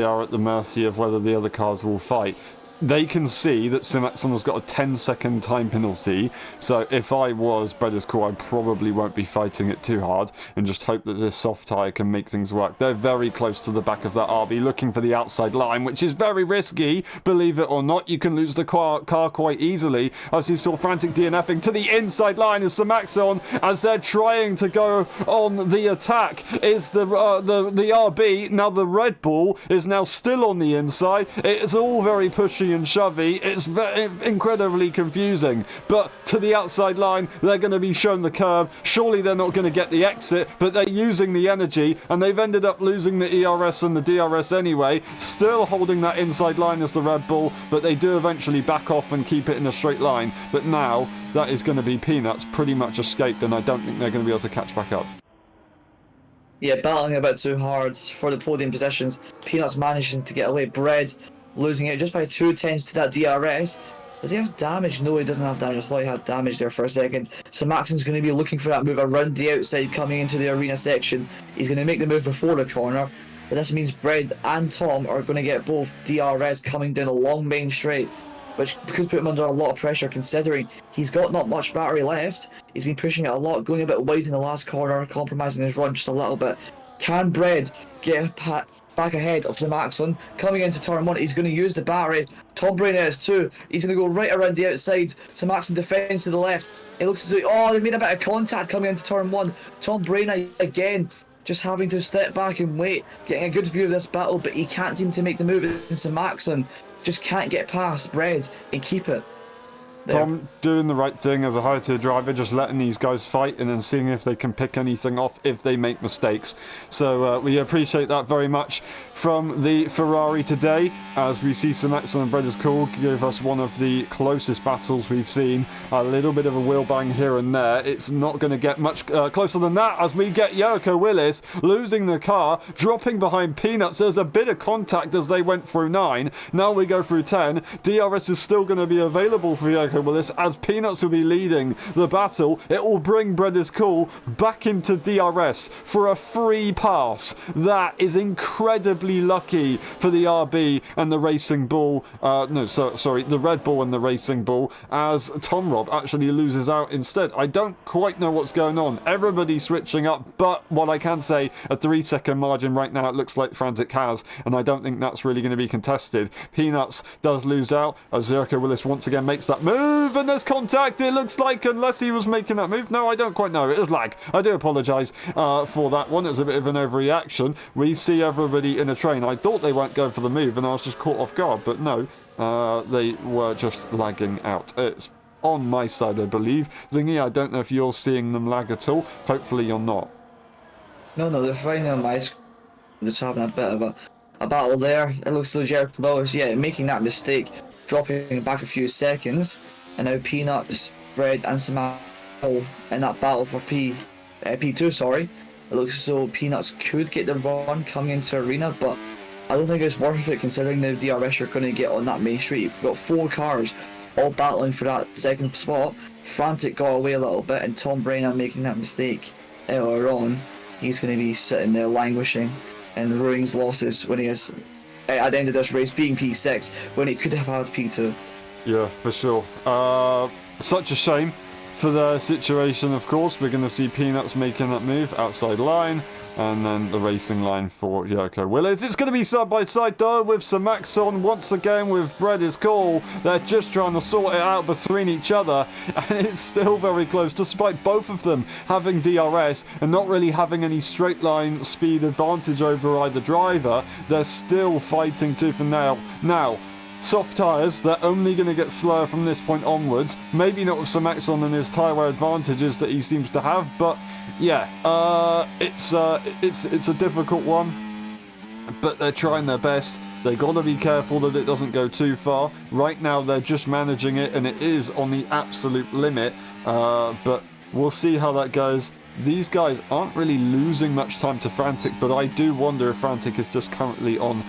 are at the mercy of whether the other cars will fight. They can see that Simaxon has got a 10-second time penalty, so if I was Breda's Call, I probably won't be fighting it too hard and just hope that this soft tyre can make things work. They're very close to the back of that RB, looking for the outside line, which is very risky, believe it or not. You can lose the car quite easily, as you saw frantic DNFing to the inside line as Simaxon, as they're trying to go on the attack, is the RB. Now the Red Bull is now still on the inside. It's all very pushy and shovey. It's incredibly confusing, but to the outside line they're going to be shown the curb. Surely they're not going to get the exit, but they're using the energy, and they've ended up losing the ERS and the DRS anyway, still holding that inside line as the Red Bull, but they do eventually back off and keep it in a straight line. But now that is going to be Peanuts pretty much escaped, and I don't think they're going to be able to catch back up. Yeah, battling a bit too hard for the podium positions. Peanuts managing to get away. Bread losing it just by 2/10 to that DRS. Does he have damage? No, he doesn't have damage. I thought he had damage there for a second. So Maxon's going to be looking for that move around the outside coming into the arena section. He's going to make the move before the corner. But this means Bread and Tom are going to get both DRS coming down a long main straight, which could put him under a lot of pressure considering he's got not much battery left. He's been pushing it a lot, going a bit wide in the last corner, compromising his run just a little bit. Can Bread get back ahead of Simaxon? Coming into turn 1, he's going to use the battery. Tom Brainer is too. He's going to go right around the outside. Simaxon defends to the left. It looks as though, they've made a bit of contact coming into turn 1. Tom Brainer again just having to step back and wait, getting a good view of this battle, but he can't seem to make the move. And Simaxon just can't get past Bread and keep it. Tom doing the right thing as a high tier driver, just letting these guys fight and then seeing if they can pick anything off if they make mistakes. So we appreciate that very much from the Ferrari today, as we see Simaxon and Breda's Call give us one of the closest battles we've seen. A little bit of a wheel bang here and there. It's not going to get much closer than that, as we get Jericho Willis losing the car, dropping behind Peanuts. There's a bit of contact as they went through 9. Now we go through 10. DRS is still going to be available for Jericho Willis, as Peanuts will be leading the battle. It will bring Breda's Call back into DRS for a free pass. That is incredibly lucky for the RB and the Racing Bull. The Red Bull and the Racing Bull, as Tom Rob actually loses out instead. I don't quite know what's going on. Everybody's switching up, but what I can say, a 3-second margin right now, it looks like Frantic has, and I don't think that's really going to be contested. Peanuts does lose out as Jericho Willis once again makes that move, and there's contact, it looks like, unless he was making that move. No, I don't quite know. It was lag. I do apologise for that one. It was a bit of an overreaction. We see everybody in a train. I thought they weren't going for the move, and I was just caught off guard, but no, they were just lagging out. It's on my side, I believe. Zingy, I don't know if you're seeing them lag at all. Hopefully you're not. No, they're fine on my screen. They're just having a bit of a battle there. It looks like Jericho Willis, making that mistake, dropping back a few seconds, and now Peanuts, Bread and Simaxon in that battle for P2, sorry. It looks as though Peanuts could get the run coming into arena, but I don't think it's worth it considering the DRS you're going to get on that main street. You've got 4 cars all battling for that second spot. Frantic got away a little bit, and Tom Brainer making that mistake earlier on. He's going to be sitting there languishing and ruining his losses when he is at the end of this race being P6 when he could have had P2. Yeah, for sure. Such a shame for the situation, of course, we're going to see Peanuts making that move outside line. And then the racing line for Jericho Willis. It's going to be side by side though with Sir Maxon once again with Bread is Cool. They're just trying to sort it out between each other, and it's still very close despite both of them having DRS and not really having any straight line speed advantage over either driver. They're still fighting tooth and nail. Now, soft tyres, they're only going to get slower from this point onwards. Maybe not with Sir Maxon and his tyre wear advantages that he seems to have, but yeah, it's a difficult one, but they're trying their best. They got to be careful that it doesn't go too far. Right now, they're just managing it, and it is on the absolute limit. But we'll see how that goes. These guys aren't really losing much time to Frantic, but I do wonder if Frantic is just currently on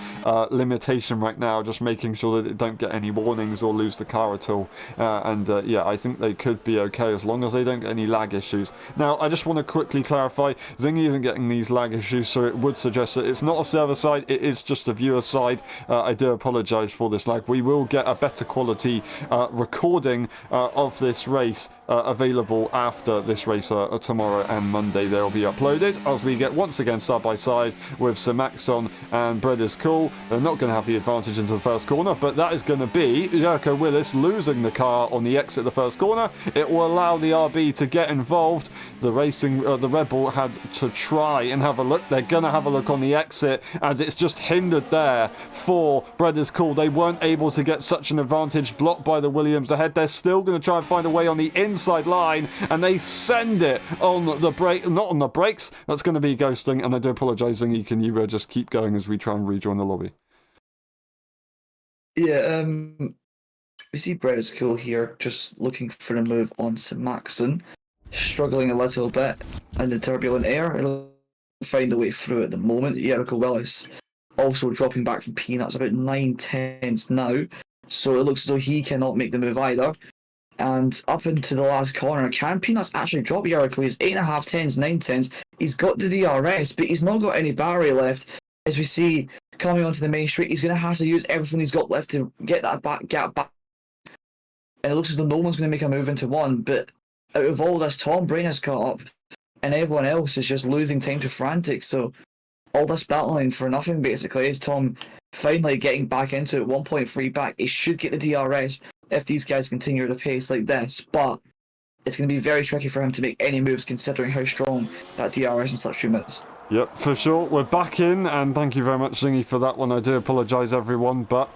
limitation right now, just making sure that it don't get any warnings or lose the car at all. Yeah, I think they could be okay as long as they don't get any lag issues. Now, I just want to quickly clarify, Zingy isn't getting these lag issues, so it would suggest that it's not a server side, it is just a viewer side. I do apologise for this lag. We will get a better quality recording of this race available after this race tomorrow and Monday. They'll be uploaded as we get once again side by side with Sir Maxon and Bread is Cool. They're not going to have the advantage into the first corner, but that is going to be Jericho Willis losing the car on the exit of the first corner. It will allow the RB to get involved. The Red Bull had to try and have a look. They're going to have a look on the exit as it's just hindered there for Bread is Cool. They weren't able to get such an advantage blocked by the Williams ahead. They're still going to try and find a way on the inside line, and they send it on the brake, not on the brakes. That's going to be ghosting, and I do apologise, Zingy. Can you just keep going as we try and rejoin the lobby? Yeah, we see Bread is Cool here, just looking for a move on St. Maxon, struggling a little bit in the turbulent air. He'll find a way through at the moment. Jericho Willis also dropping back from Peanuts about 9/10 now, so it looks as though he cannot make the move either. And up into the last corner, can Peanuts actually drop Jericho? He's 8.5 tenths, 9 tenths. He's got the DRS, but he's not got any battery left. As we see coming onto the main street, he's going to have to use everything he's got left to get that gap back. And it looks as though no one's going to make a move into one. But out of all this, Tom Brain has caught up, and everyone else is just losing time to Frantic. So all this battling for nothing, basically, is Tom finally getting back into it. 1.3 back. He should get the DRS if these guys continue at a pace like this, but it's going to be very tricky for him to make any moves considering how strong that DRS and Slipstream is. Yep, for sure. We're back in, and thank you very much, Zingy, for that one. I do apologise, everyone, but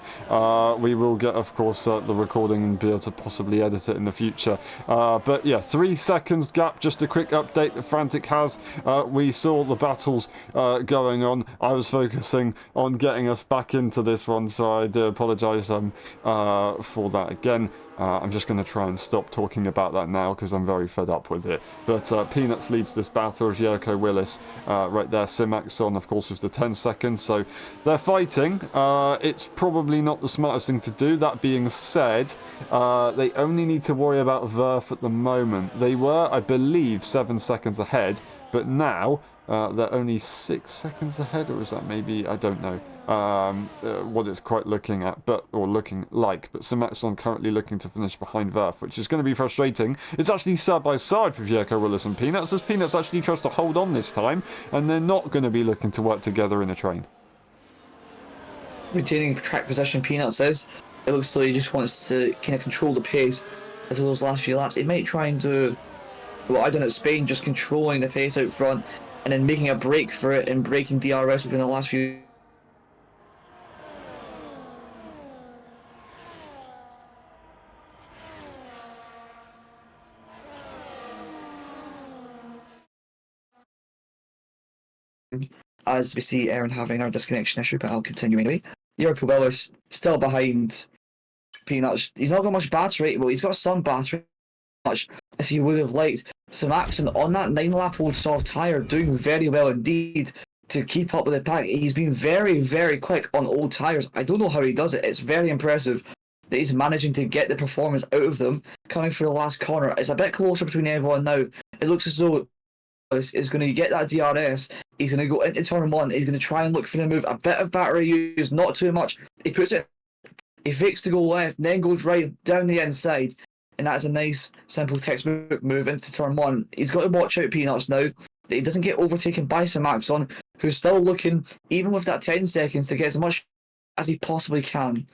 we will get, of course, the recording and be able to possibly edit it in the future. But yeah, 3 seconds gap, just a quick update that Frantic has. We saw the battles going on. I was focusing on getting us back into this one, so I do apologise for that again. I'm just going to try and stop talking about that now because I'm very fed up with it. But Peanuts leads this battle as Jericho Willis right there. Simaxon, of course, with the 10 seconds. So they're fighting. It's probably not the smartest thing to do. That being said, they only need to worry about Verf at the moment. They were, I believe, 7 seconds ahead. But now they're only 6 seconds ahead. Or is that maybe, I don't know. What it's quite looking at, looking like, but Simaxon currently looking to finish behind Verf, which is going to be frustrating. It's actually side by side with Jericho Willis and Peanuts, as Peanuts actually tries to hold on this time, and they're not going to be looking to work together in a train. Retaining track position, Peanuts is. It looks like he just wants to kind of control the pace as those last few laps. He might try and do what I done at Spain, just controlling the pace out front and then making a break for it and breaking DRS within the last few. As we see Aaron having our disconnection issue, but I'll continue anyway. Jericho Willis still behind Peanuts. He's not got much battery. Well, he's got some battery, much as he would have liked. Simaxon on that 9-lap-old soft tyre, doing very well indeed to keep up with the pack. He's been very, very quick on old tyres. I don't know how he does it. It's very impressive that he's managing to get the performance out of them. Coming for the last corner, it's a bit closer between everyone now. It looks as though is going to get that DRS. He's going to go into turn 1. He's going to try and look for the move. A bit of battery use, not too much. He puts it. He fakes to go left, then goes right down the inside. and that's a nice, simple textbook move into turn 1. He's got to watch out Peanuts now, that he doesn't get overtaken by Samaxon, who's still looking, even with that 10 seconds, to get as much as he possibly can.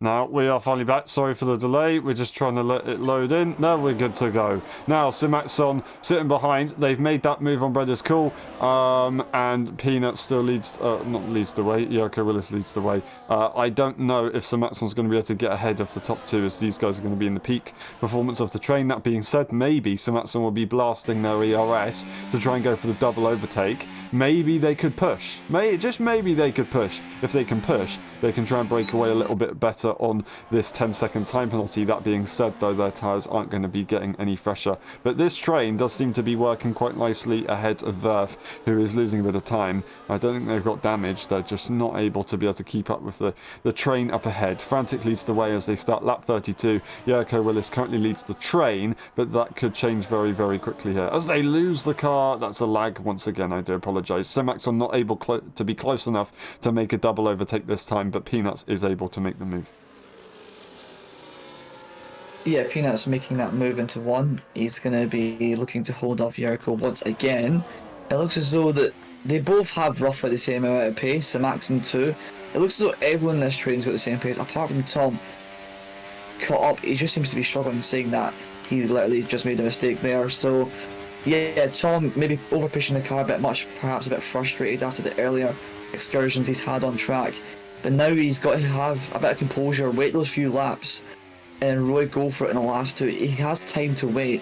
Now, we are finally back. Sorry for the delay. We're just trying to let it load in. Now we're good to go. Now, Simaxon sitting behind. They've made that move on Bread is Cool. And Peanut still leads, not leads the way. Yoko Willis leads the way. I don't know if Simaxon's going to be able to get ahead of the top two, as these guys are going to be in the peak performance of the train. That being said, maybe Simaxon will be blasting their ERS to try and go for the double overtake. Maybe they could push. Just maybe they could push. If they can push, they can try and break away a little bit better on this 10-second time penalty. That being said, though, their tyres aren't going to be getting any fresher. But this train does seem to be working quite nicely ahead of Verf, who is losing a bit of time. I don't think they've got damage. They're just not able to be able to keep up with the train up ahead. Frantic leads the way as they start lap 32. Yoko Willis currently leads the train, but that could change very, very quickly here. As they lose the car, that's a lag once again. I do apologise. Simaxon not able to be close enough to make a double overtake this time, but Peanuts is able to make the move. Yeah, Peanuts making that move into 1. He's going to be looking to hold off Jericho once again. It looks as though that they both have roughly the same amount of pace, Simaxon too. It looks as though everyone in this train's got the same pace, apart from Tom. Caught up, he just seems to be struggling, saying that he literally just made a mistake there. So yeah, Tom maybe over pushing the car a bit much, perhaps a bit frustrated after the earlier excursions he's had on track. But now he's got to have a bit of composure, wait those few laps, and really go for it in the last 2. He has time to wait.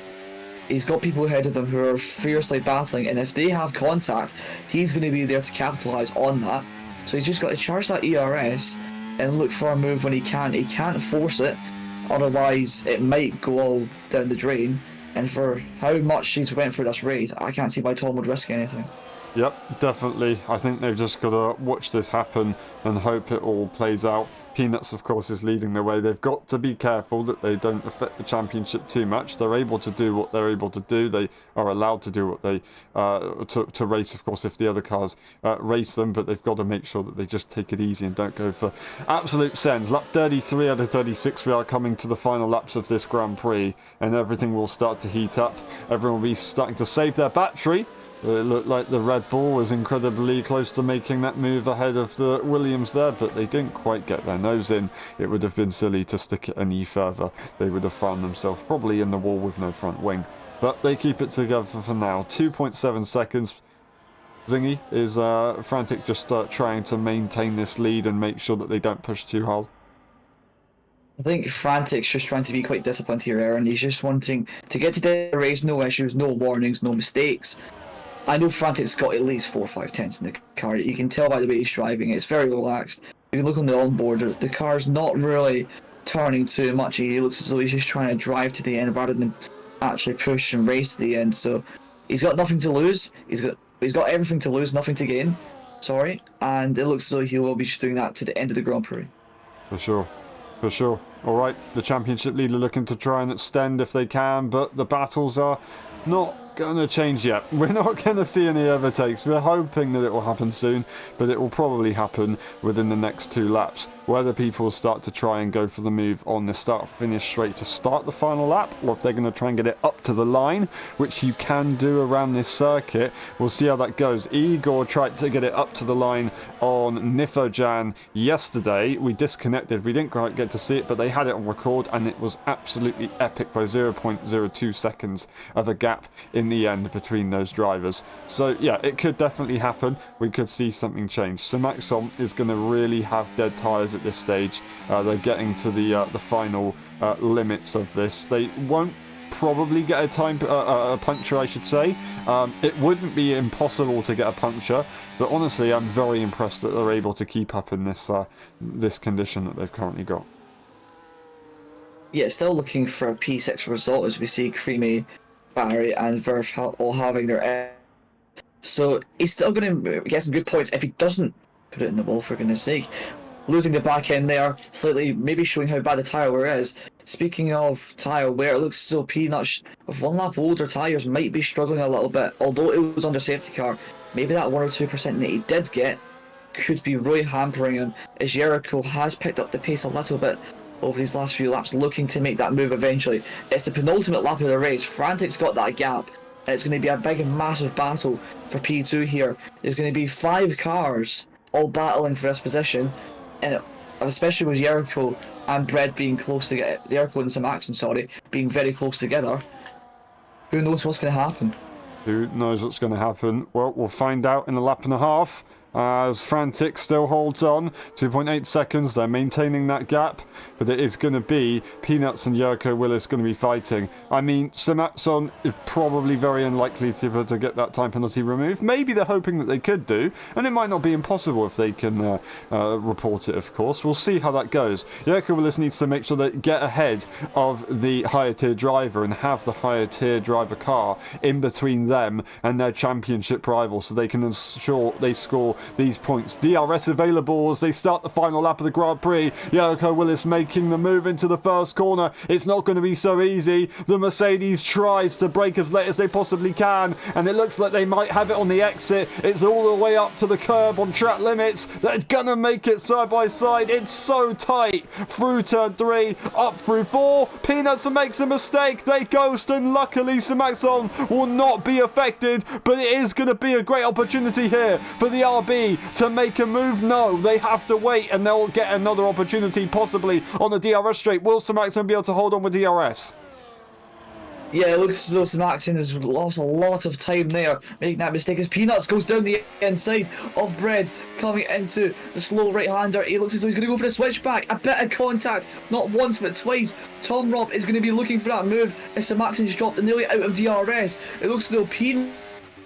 He's got people ahead of him who are fiercely battling, and if they have contact, he's going to be there to capitalise on that. So he's just got to charge that ERS and look for a move when he can. He can't force it, otherwise it might go all down the drain. And for how much he's went through this race, I can't see why Tom would risk anything. Yep, definitely. I think they've just got to watch this happen and hope it all plays out. Peanuts, of course, is leading the way. They've got to be careful that they don't affect the championship too much. They're able to do what they're able to do. They are allowed to do what they to race, of course, if the other cars race them, but they've got to make sure that they just take it easy and don't go for absolute sends. Lap 33 out of 36, we are coming to the final laps of this Grand Prix, and everything will start to heat up. Everyone will be starting to save their battery. It looked like the Red Bull was incredibly close to making that move ahead of the Williams there, but they didn't quite get their nose in. It would have been silly to stick it any further. They would have found themselves probably in the wall with no front wing. But they keep it together for now. 2.7 seconds. Zingy is Frantic, just trying to maintain this lead and make sure that they don't push too hard. I think Frantic's just trying to be quite disciplined here, Aaron. He's just wanting to get to the race, no issues, no warnings, no mistakes. I know Frantic's got at least 4 or 5 tenths in the car. You can tell by the way he's driving. It's very relaxed. You can look on the onboard. The car's not really turning too much. He looks as though he's just trying to drive to the end rather than actually push and race to the end. So he's got nothing to lose. He's got everything to lose, nothing to gain. Sorry. And it looks as though he will be just doing that to the end of the Grand Prix. For sure. For sure. All right. The championship leader looking to try and extend if they can, but the battles are not going to change yet. We're not going to see any overtakes. We're hoping that it will happen soon, but it will probably happen within the next 2 laps. Whether people start to try and go for the move on the start-finish straight to start the final lap, or if they're going to try and get it up to the line, which you can do around this circuit. We'll see how that goes. Igor tried to get it up to the line on Nifojan yesterday. We disconnected. We didn't quite get to see it, but they had it on record, and it was absolutely epic by 0.02 seconds of a gap in the end between those drivers. So yeah, it could definitely happen. We could see something change. So Maxom is going to really have dead tyres at this stage. They're getting to the final limits of this. They won't probably get a puncture, I should say. It wouldn't be impossible to get a puncture, but honestly, I'm very impressed that they're able to keep up in this condition that they've currently got. Yeah, still looking for a P6 result as we see Creamy, Barry, and Verf all having their. So he's still going to get some good points if he doesn't put it in the wall, for goodness sake. Losing the back end there, slightly maybe showing how bad the tyre wear is. Speaking of tyre wear, it looks so Peanuts with 1 lap older tyres might be struggling a little bit. Although it was under safety car, maybe that 1 or 2% that he did get could be really hampering him, as Jericho has picked up the pace a little bit over these last few laps, looking to make that move eventually. It's the penultimate lap of the race. Frantic's got that gap, and it's going to be a big and massive battle for P2 here. There's going to be 5 cars all battling for this position, and especially with Jericho and Brett being close together, Jericho and Samaxon, sorry, being very close together. Who knows what's going to happen? Who knows what's going to happen? Well, we'll find out in a lap and a half. As Frantic still holds on, 2.8 seconds, they're maintaining that gap, but it is going to be Peanuts and Jericho Willis going to be fighting. I mean, Simatson is probably very unlikely to be able to get that time penalty removed. Maybe they're hoping that they could do, and it might not be impossible if they can report it, of course. We'll see how that goes. Jericho Willis needs to make sure they get ahead of the higher tier driver and have the higher tier driver car in between them and their championship rival, so they can ensure they score these points. DRS available as they start the final lap of the Grand Prix. Jericho Willis making the move into the first corner. It's not going to be so easy. The Mercedes tries to brake as late as they possibly can, and it looks like they might have it on the exit. It's all the way up to the curb on track limits. They're gonna make it side by side. It's so tight. Through turn 3, up through 4. Peanuts makes a mistake. They ghost, and luckily Samaxon will not be affected, but it is going to be a great opportunity here for the RB to make a move. No, they have to wait, and they'll get another opportunity possibly on the DRS straight. Will Samaxon be able to hold on with DRS? Yeah, it looks as though Samaxon has lost a lot of time there, making that mistake as Peanuts goes down the inside of Bread, coming into the slow right-hander. He looks as though he's going to go for the switchback. A bit of contact, not once but twice. Tom Robb is going to be looking for that move as Samaxon's dropped nearly out of DRS. It looks as though Peanuts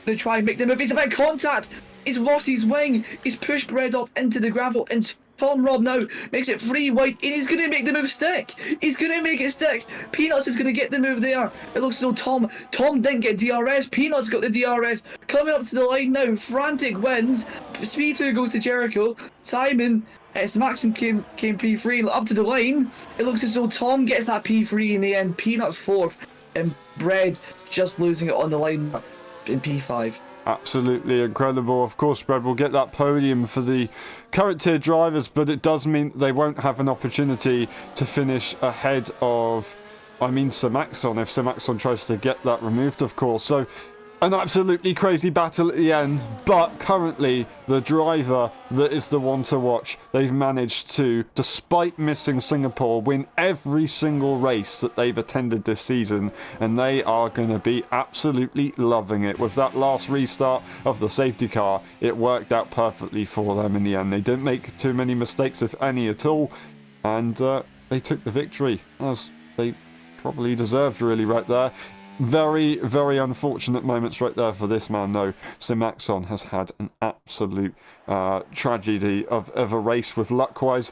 going to try and make the move. He's a bit of contact. He's lost his wing. He's pushed Bread off into the gravel, and Tom Robb now makes it free wide, and he's going to make the move stick. He's going to make it stick. Peanuts is going to get the move there. It looks as though Tom didn't get DRS. Peanuts got the DRS. Coming up to the line now. Frantic wins. Speed 2 goes to Jericho. Simon, Maxim came P3 up to the line. It looks as though Tom gets that P3 in the end. Peanuts 4th, and Bread just losing it on the line in P5. Absolutely incredible. Of course, Brad will get that podium for the current tier drivers, but it does mean they won't have an opportunity to finish ahead of, Samaxon, if Samaxon tries to get that removed, of course. So, an absolutely crazy battle at the end, but currently the driver that is the one to watch, they've managed to, despite missing Singapore, win every single race that they've attended this season, and they are going to be absolutely loving it. With that last restart of the safety car, it worked out perfectly for them in the end. They didn't make too many mistakes, if any at all, and they took the victory, as they probably deserved, really, right there. Very, very unfortunate moments right there for this man, though. Samaxon has had an absolute tragedy of a race with luck-wise.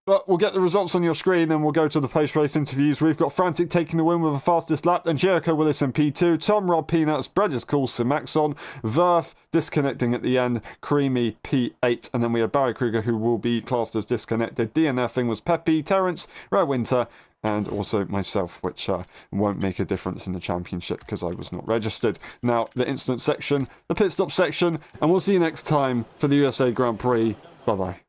But we'll get the results on your screen, and we'll go to the post-race interviews. We've got Frantic taking the win with the fastest lap, and Jericho Willis in P2, Tom Robb Peanuts, Bread is cool, Samaxon, Verf disconnecting at the end, Creamy P8, and then we have Barry Kruger, who will be classed as disconnected. DNFing was Peppy, Terrence, Rare Winter, and also myself, which won't make a difference in the championship because I was not registered. Now, the incident section, the pit stop section, and we'll see you next time for the USA Grand Prix. Bye-bye.